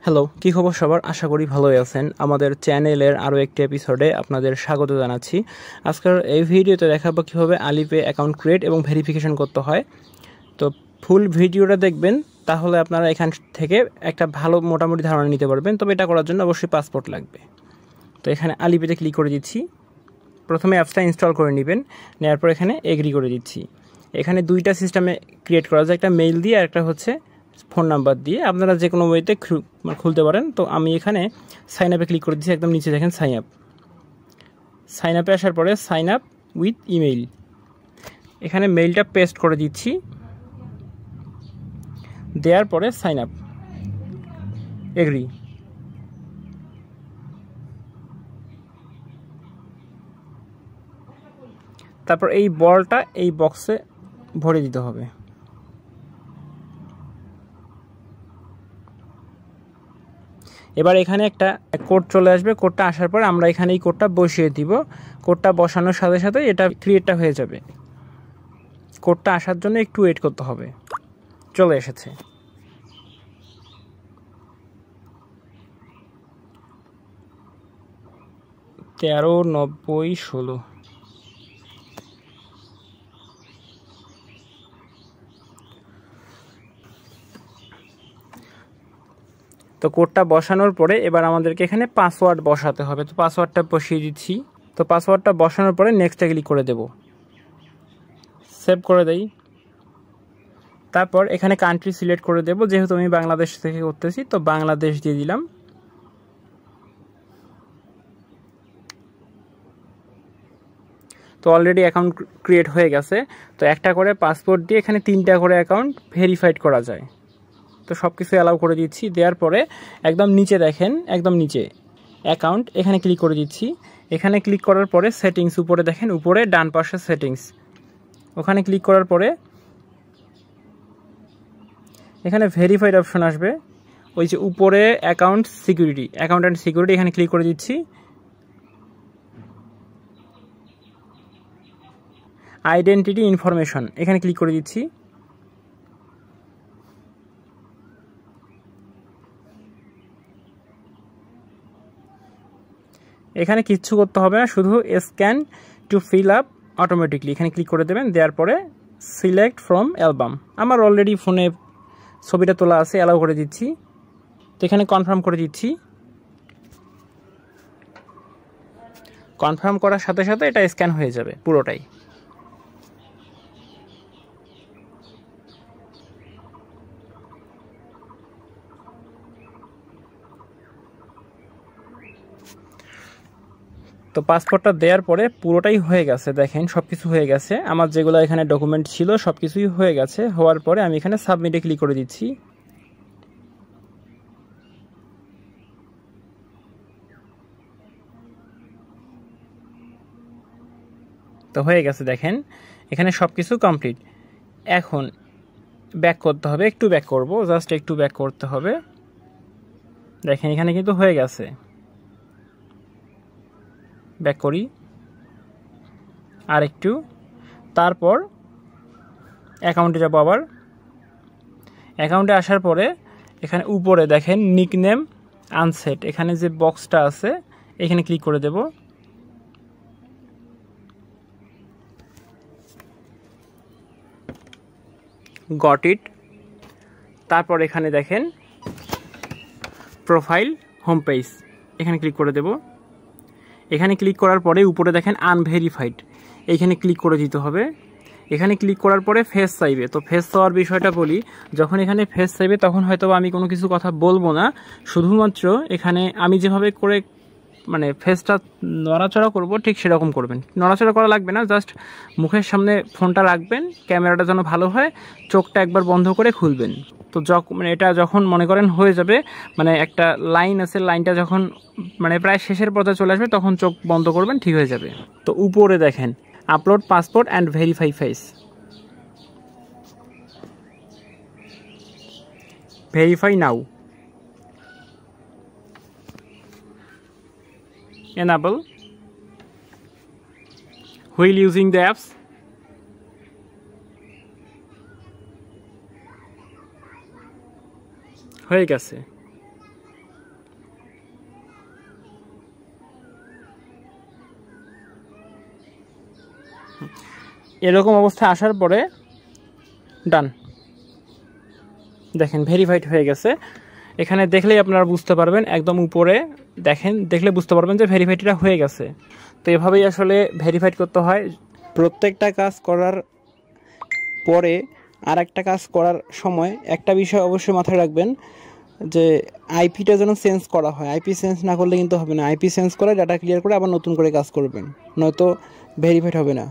Hello, কি খবর সবার? আশা করি ভালোই আছেন। আমাদের চ্যানেলের আরও একটি এপিসোডে আপনাদের স্বাগত জানাচ্ছি। আজকের এই ভিডিওতে দেখাবো কীভাবে আলিপে অ্যাকাউন্ট ক্রিয়েট এবং ভেরিফিকেশন করতে হয়। তো ফুল ভিডিওটা দেখবেন, তাহলে আপনারা এখান থেকে একটা ভালো মোটামুটি ধারণা নিতে পারবেন। তবে এটা করার জন্য অবশ্যই পাসপোর্ট লাগবে। তো এখানে আলিপেতে ক্লিক করে দিচ্ছি। প্রথমে অ্যাপসটা ইনস্টল করে নেবেন, নেওয়ার পর এখানে এগ্রি করে দিচ্ছি। এখানে দুইটা সিস্টেমে ক্রিয়েট করা যায়, একটা মেইল দিয়ে আর একটা হচ্ছে ফোন নাম্বার দিয়ে। আপনারা যে কোনো ওয়েতে খুলতে পারেন। তো আমি এখানে সাইন আপে ক্লিক করে দিচ্ছি। একদম নিচে দেখেন সাইন আপ। সাইন আপে আসার পরে সাইন আপ উইথ ইমেইল, এখানে মেইলটা পেস্ট করে দিচ্ছি। দেওয়ার পরে সাইন আপ, এগ্রি। তারপর এই বলটা এই বক্সে ভরে দিতে হবে। এবার এখানে একটা কোড চলে আসবে। কোডটা আসার পর আমরা এখানে এই কোডটা বসিয়ে দিব। কোডটা বসানোর সাথে সাথে এটা ক্রিয়েটটা হয়ে যাবে। কোডটা আসার জন্য একটু ওয়েট করতে হবে। চলে এসেছে। তেরো 90 16। তো কোডটা বসানোর পরে এবার আমাদেরকে এখানে পাসওয়ার্ড বসাতে হবে। তো পাসওয়ার্ডটা বসিয়ে দিচ্ছি। তো পাসওয়ার্ডটা বসানোর পরে নেক্সটে ক্লিক করে দেব। সেভ করে দেই। তারপর এখানে কান্ট্রি সিলেক্ট করে দেব। যেহেতু আমি বাংলাদেশ থেকে করতেছি, তো বাংলাদেশ দিয়ে দিলাম। তো অলরেডি অ্যাকাউন্ট ক্রিয়েট হয়ে গেছে। তো একটা করে পাসপোর্ট দিয়ে এখানে 3টা করে অ্যাকাউন্ট ভেরিফাইড করা যায়। তো সব কিছু অ্যালাউ করে দিচ্ছি। দেওয়ার পরে একদম নিচে দেখেন, একদম নিচে অ্যাকাউন্ট, এখানে ক্লিক করে দিচ্ছি। এখানে ক্লিক করার পরে সেটিংস, উপরে দেখেন, উপরে ডান পাশে সেটিংস, ওখানে ক্লিক করার পরে এখানে ভেরিফাইড অপশন আসবে। ওই যে উপরে account security, account and security, এখানে ক্লিক করে দিচ্ছি। আইডেন্টিটি ইনফরমেশন, এখানে ক্লিক করে দিচ্ছি। এখানে কিচ্ছু করতে হবে না, শুধু scan to fill up automatically, এখানে ক্লিক করে দেবেন। দেওয়ার পরে সিলেক্ট ফ্রম অ্যালবাম, আমার অলরেডি ফোনে ছবিটা তোলা আছে, অ্যালাউ করে দিচ্ছি। তো এখানে কনফার্ম করে দিচ্ছি। কনফার্ম করার সাথে সাথে এটা স্ক্যান হয়ে যাবে পুরোটাই। তো পাসপোর্টটা দেওয়ার পরে পুরোটাই হয়ে গেছে, দেখেন সব কিছু হয়ে গেছে। আমার যেগুলো এখানে ডকুমেন্ট ছিল সব কিছুই হয়ে গেছে। হওয়ার পরে আমি এখানে সাবমিটে ক্লিক করে দিচ্ছি। তো হয়ে গেছে, দেখেন এখানে সব কিছু কমপ্লিট। এখন ব্যাক করতে হবে, একটু ব্যাক করব, জাস্ট একটু ব্যাক করতে হবে। দেখেন এখানে কিন্তু হয়ে গেছে। ব্যাক করি আর একটু। তারপর অ্যাকাউন্টে যাব। আবার অ্যাকাউন্টে আসার পরে এখানে উপরে দেখেন নিকনেম আনসেট, এখানে যে বক্সটা আছে এখানে ক্লিক করে দেব। Got it. তারপর এখানে দেখেন প্রোফাইল হোম পেজ, এখানে ক্লিক করে দেব। এখানে ক্লিক করার পরে উপরে দেখেন আনভেরিফাইড, এইখানে ক্লিক করে দিতে হবে। এখানে ক্লিক করার পরে ফেস চাইবে। তো ফেস চাওয়ার বিষয়টা বলি, যখন এখানে ফেস চাইবে তখন হয়তো আমি কোনো কিছু কথা বলবো না, শুধুমাত্র এখানে আমি যেভাবে করে মানে ফেসটা নড়াচড়া করব ঠিক সেরকম করবেন। নড়াচড়া করা লাগবে না, জাস্ট মুখের সামনে ফোনটা রাখবেন, ক্যামেরাটা যেন ভালো হয়, চোখটা একবার বন্ধ করে খুলবেন। তো মানে এটা যখন মনে করেন হয়ে যাবে, মানে একটা লাইন আছে, লাইনটা যখন মানে প্রায় শেষের পর্যায়ে চলে আসবে তখন চোখ বন্ধ করবেন, ঠিক হয়ে যাবে। তো উপরে দেখেন upload passport and verify face, verify now, enable while using the apps, হয়ে গেছে। এরকম অবস্থায় আসার পরে ডান, দেখেন ভেরিফাইড হয়ে গেছে। এখানে দেখলেই আপনারা বুঝতে পারবেন, একদম উপরে দেখেন, দেখলে বুঝতে পারবেন যে ভেরিফাইডটা হয়ে গেছে। তো এভাবেই আসলে ভেরিফাইড করতে হয়। প্রত্যেকটা কাজ করার পরে আর একটা কাজ করার সময় একটা বিষয় অবশ্যই মাথায় রাখবেন যে আইপিটা যেন চেঞ্জ করা হয়। আইপি চেঞ্জ না করলে কিন্তু হবে না। আইপি চেঞ্জ করে ডাটা ক্লিয়ার করে আবার নতুন করে কাজ করবেন, নয়তো ভেরিফাইড হবে না।